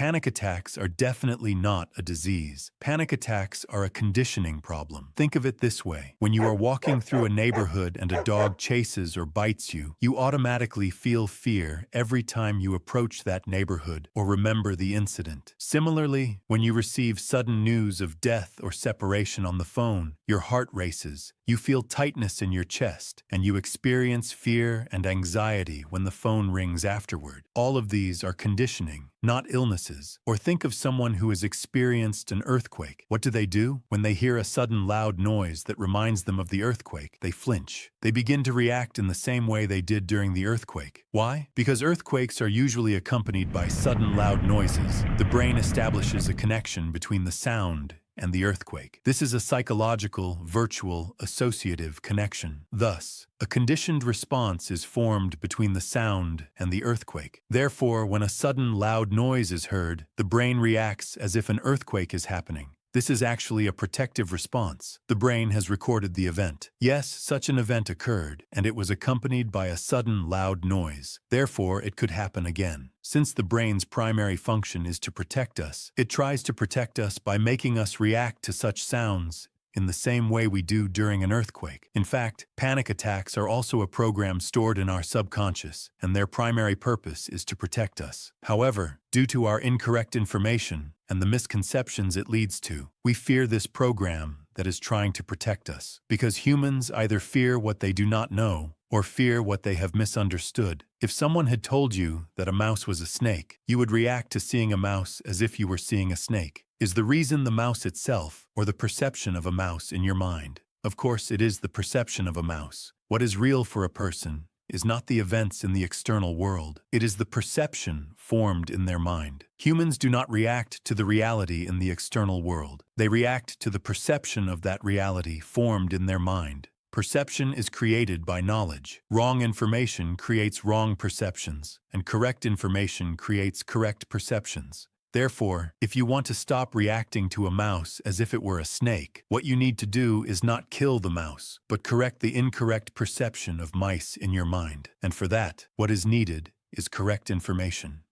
Panic attacks are definitely not a disease. Panic attacks are a conditioning problem. Think of it this way. When you are walking through a neighborhood and a dog chases or bites you, you automatically feel fear every time you approach that neighborhood or remember the incident. Similarly, when you receive sudden news of death or separation on the phone, your heart races, you feel tightness in your chest, and you experience fear and anxiety when the phone rings afterward. All of these are conditioning, not illnesses. Or think of someone who has experienced an earthquake. What do? When they hear a sudden loud noise that reminds them of the earthquake, they flinch. They begin to react in the same way they did during the earthquake. Why? Because earthquakes are usually accompanied by sudden loud noises. The brain establishes a connection between the sound and the earthquake. This is a psychological, virtual, associative connection. Thus, a conditioned response is formed between the sound and the earthquake. Therefore, when a sudden loud noise is heard, the brain reacts as if an earthquake is happening. This is actually a protective response. The brain has recorded the event. Yes, such an event occurred, and it was accompanied by a sudden loud noise. Therefore, it could happen again. Since the brain's primary function is to protect us, it tries to protect us by making us react to such sounds in the same way we do during an earthquake. In fact, panic attacks are also a program stored in our subconscious, and their primary purpose is to protect us. However, due to our incorrect information and the misconceptions it leads to, we fear this program that is trying to protect us. Because humans either fear what they do not know or fear what they have misunderstood. If someone had told you that a mouse was a snake, you would react to seeing a mouse as if you were seeing a snake. Is the reason the mouse itself, or the perception of a mouse in your mind? Of course, it is the perception of a mouse. What is real for a person is not the events in the external world. It is the perception formed in their mind. Humans do not react to the reality in the external world. They react to the perception of that reality formed in their mind. Perception is created by knowledge. Wrong information creates wrong perceptions, and correct information creates correct perceptions. Therefore, if you want to stop reacting to a mouse as if it were a snake, what you need to do is not kill the mouse, but correct the incorrect perception of mice in your mind. And for that, what is needed is correct information.